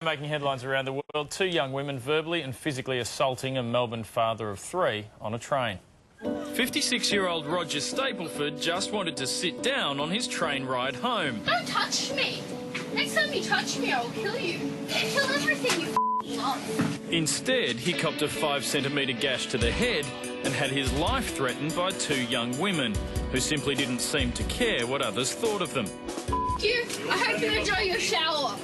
Making headlines around the world, two young women verbally and physically assaulting a Melbourne father of three on a train. 56-year-old Roger Stapleford just wanted to sit down on his train ride home. Don't touch me. Next time you touch me, I will kill you. Kill everything you love. Instead, he copped a 5-centimetre gash to the head and had his life threatened by two young women who simply didn't seem to care what others thought of them. You, I hope you enjoy your shower.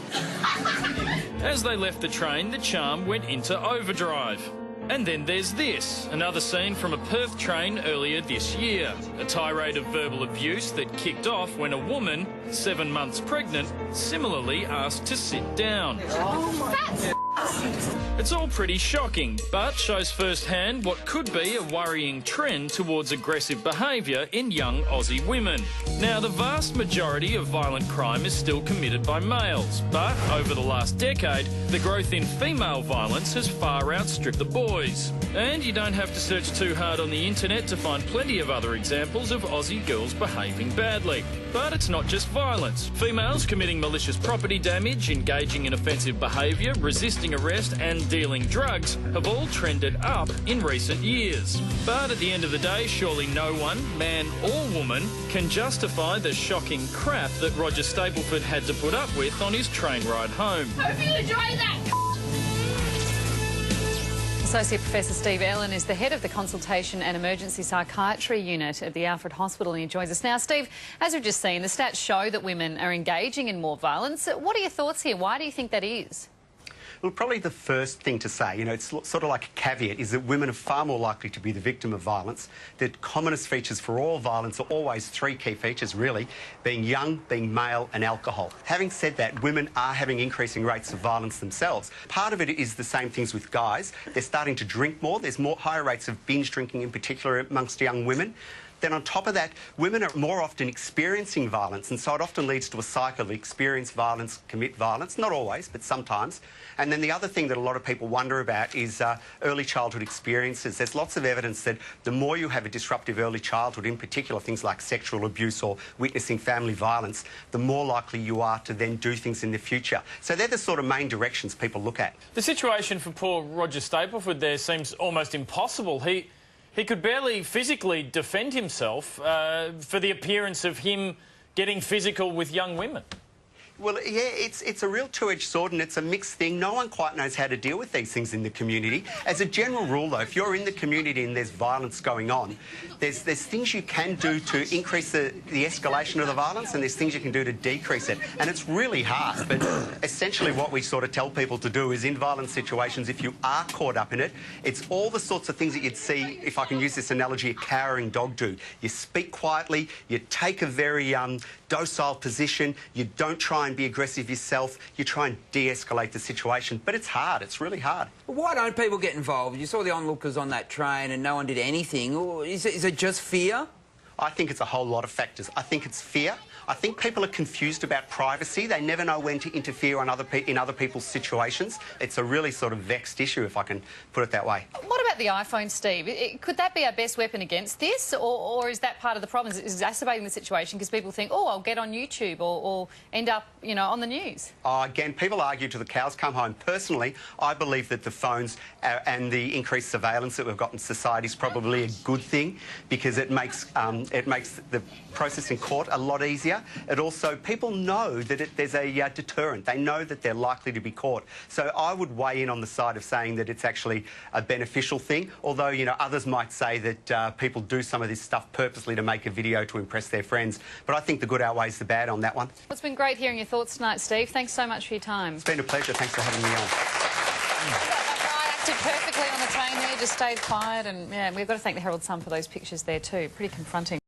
As they left the train, the charm went into overdrive. And then there's this, another scene from a Perth train earlier this year. A tirade of verbal abuse that kicked off when a woman, 7 months pregnant, similarly asked to sit down. It's all pretty shocking, but shows firsthand what could be a worrying trend towards aggressive behaviour in young Aussie women. Now, the vast majority of violent crime is still committed by males, but over the last decade, the growth in female violence has far outstripped the boys. And you don't have to search too hard on the internet to find plenty of other examples of Aussie girls behaving badly. But it's not just violence. Females committing malicious property damage, engaging in offensive behaviour, resisting arrest and dealing drugs have all trended up in recent years. But at the end of the day, surely no one, man or woman, can justify the shocking crap that Roger Stapleford had to put up with on his train ride home. Hope you enjoy that. Associate Professor Steve Ellen is the head of the Consultation and Emergency Psychiatry Unit at the Alfred Hospital, and he joins us now. Steve, as we've just seen, the stats show that women are engaging in more violence. What are your thoughts here? Why do you think that is? Well, probably the first thing to say, it's sort of like a caveat, is that women are far more likely to be the victim of violence. The commonest features for all violence are always three key features, really, being young, being male and alcohol. Having said that, women are having increasing rates of violence themselves. Part of it is the same things with guys. They're starting to drink more. There's higher rates of binge drinking, in particular amongst young women. Then on top of that, women are more often experiencing violence, and so it often leads to a cycle of experience violence, commit violence, not always, but sometimes. And then the other thing that a lot of people wonder about is early childhood experiences. There's lots of evidence that the more you have a disruptive early childhood, in particular things like sexual abuse or witnessing family violence, the more likely you are to then do things in the future. So they're the sort of main directions people look at. The situation for poor Roger Stapleford there seems almost impossible. He could barely physically defend himself for the appearance of him getting physical with young women. Well, yeah, it's a real two-edged sword, and it's a mixed thing. No one quite knows how to deal with these things in the community. As a general rule, though, if you're in the community and there's violence going on, there's things you can do to increase the escalation of the violence, and there's things you can do to decrease it. And it's really hard, but essentially what we sort of tell people to do is in violent situations, if you are caught up in it, it's all the sorts of things that you'd see, if I can use this analogy, a cowering dog do. You speak quietly, you take a very docile position, you don't try and be aggressive yourself, you try and de-escalate the situation. But it's hard, it's really hard. Well, why don't people get involved? You saw the onlookers on that train and no one did anything. Is it just fear? I think it's a whole lot of factors. I think it's fear. I think people are confused about privacy. They never know when to interfere on in other people's situations. It's a really sort of vexed issue, if I can put it that way. What about the iPhone, Steve? Could that be our best weapon against this, or is that part of the problem? Is it exacerbating the situation because people think, oh, I'll get on YouTube or end up, on the news? Again, people argue till the cows come home. Personally, I believe that the phones and the increased surveillance that we've got in society is probably a good thing because it makes the process in court a lot easier. It also, people know that there's a deterrent. They know that they're likely to be caught. So I would weigh in on the side of saying that it's actually a beneficial thing, although, others might say that people do some of this stuff purposely to make a video to impress their friends. But I think the good outweighs the bad on that one. Well, it's been great hearing your thoughts tonight, Steve. Thanks so much for your time. It's been a pleasure. Thanks for having me on. That guy acted perfectly on the train there, just stayed quiet, and, yeah, we've got to thank the Herald Sun for those pictures there too. Pretty confronting.